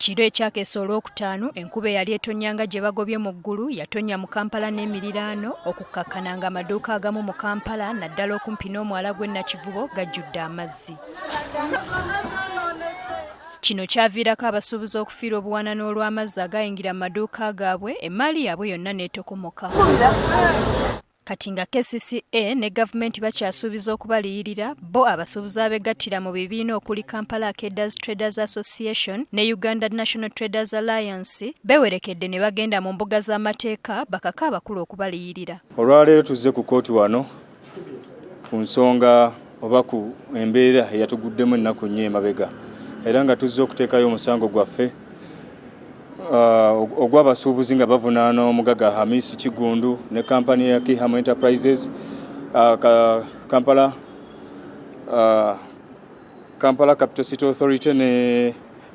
Ekiro ekyakeesa olwokutaano enkuba eyali etonyanga gye bagobye mu ggulu yatonya mu Kampala n'emiriraano okukkakkana nga amaduuka agamu mu Kampala naddala okumpi n'omwala gw'e Nakivubo gajjudde amazzi. Kino kyaviirako abasuubuzi okufiirwa obuwanana olw'amazzi agayingira mu maduuka gaabwe, emmaali yaabwe yonna n'etokomoka. Kati nga KCCA ne gavumenti bakyasuubiza okubaliyirira, bo abasuubuzi abegattira mu bibiina okuli Kampala Arcaders Traders Association ne Uganda National Traders Alliance bewerekedde ne bagenda mu mbuga z'amateeka bakaka abakulu okubaliyirira. Olwaleero tuzze ku kooti wano ku nsonga oba ku embeera eyatuguddemu ennaku nnyo emabega, era nga tuzze okuteekayo omusango gwaffe ogw'abasuubuzi nga bavunaana omugaga Hamis Kigundu ne kampani ya Kihamo Enterprises, Kampala Capital City Authority ne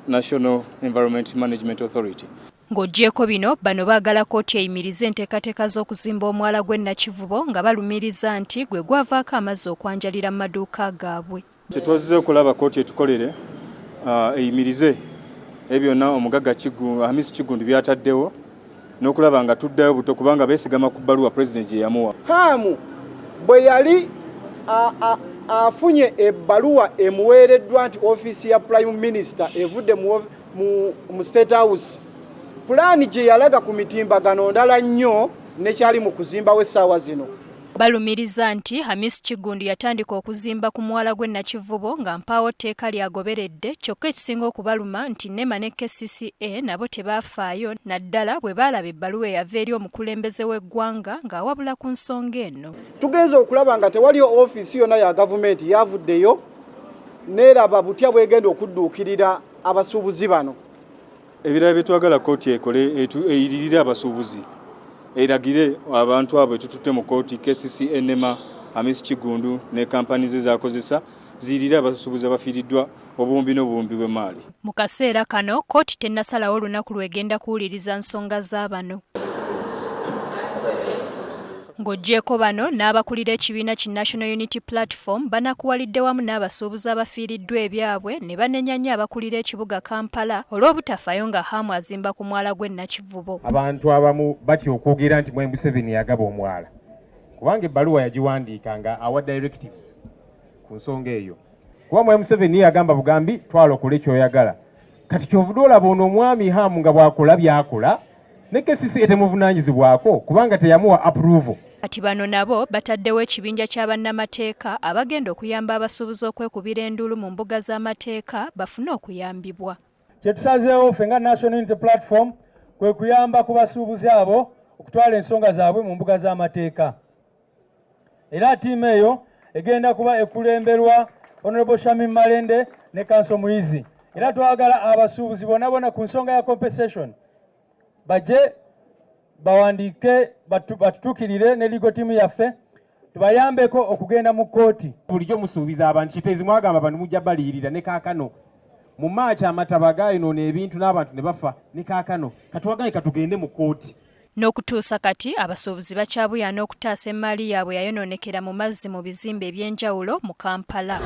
National Environment Management Authority. Ng'oggyeko bino, bano baagala kooti eyimirize enteekateeka z'okuzimba omwala gw'e Nakivubo nga balumiriza nti gwe gwavaako amazzi okwanjalira mu maduuka gaabwe. Kyetwazizza okulaba kooti etukolere eyimirize ebyonna omugaga Hamis Kigundu byataddewo n'okulaba nga tuddayo buto kubanga beesigama ku bbaluwa Pulezidenti gye yamuwa. Hamu bwe yali afunye ebbaluwa emuweereddwa nti ofiisi ya Prime Minister evudde mu State House, pulaani gye yalaga ku mitimbagano ndala nnyo nekyali mu kuzimbawo essaawa zino. Balumiriza nti Hamis Kigundu yatandika okuzimba ku mwala gw'e Nakivubo nga mpaawo tteeka lyagoberedde, kyokka ekisinga okubaluma nti NEMA ne KCCA nabo tebaafaayo naddala bwe baalaba ebbaluwa eyava eri omukulembeze w'eggwanga ng'awabula ku nsonga eno. Tugenze okulaba nga tewaliyo ofiisi yonna ya gavumenti yavuddeyo neeraba butya bwegenda okudduukirira abasuubuzi bano. Ebirala bye twagala kooti ekole eyiririre abasuubuzi, eragire abantu abo etututte mu kooti KCCA, NEMA, Hamis Kigundu ne kampani ze zakozesa ziyirire abasuubuzi abafiiriddwa obuwumbi n'obuwumbi bw'emmaali. Mu kaseera kano kooti tennasalawo olunaku lw'egenda kuwuliriza nsonga z'abano. Ng'oggyeko bano n'abakulira ekibiina ki National Unity Platform banakuwalidde wamu n'abasuubuzi abafiiriddwa ebyabwe ne banenya abakulira ekibuga Kampala olw'obutafaayo nga Hamu azimba ku mwala gw'e Nakivubo. Abantu abamu batya okwogera nti Mwai Museveni yagaba omwala kubanga ebbaluwa yagiwandiika nga awa directives ku nsonga eyo. Kuba Mwai Museveni yagamba bugambi twala okole ky'oyagala. Kati kyovudde olaba ono omwami Hamu nga bw'akola by'akola ne KCCA temuvunaanyizibwako kubanga teyamuwa approval. Kati bano nabo bataddewo ekibinja kya bannamateeka abagenda okuyamba abasuubuzi okwekubira enduulu mu mbuga z'amateeka bafune okuyambibwa. Kye tusazeewo ffe nga National Unity Platform kwe kuyamba ku basuubuzi abo okutwala ensonga zaabwe mu mbuga z'amateeka. Era ttiimu eyo egenda kuba ekulemberwa Honorable Shamim Malende ne Kanso Muizi. Era twagala abasuubuzi bonna bonna ku nsonga ya compensation bajje bawandiike batutukirire ne legal team yaffe tubayambeko okugenda mu kooti. Bulijjo musuubiza abantu Kiteezi mwagamba abantu mujja baliyirira ne kaakano mu Maachi amataba gaayonoona ebintu n'abantu ne bafa ne kaakano katwagaye katugende mu kooti. N'okutuusa kati abasuubuzi bakyabuyaana okutaasa emmaali yaabwe yayonoonekera mu mazzi mu bizimbe eby'enjawulo mu Kampala.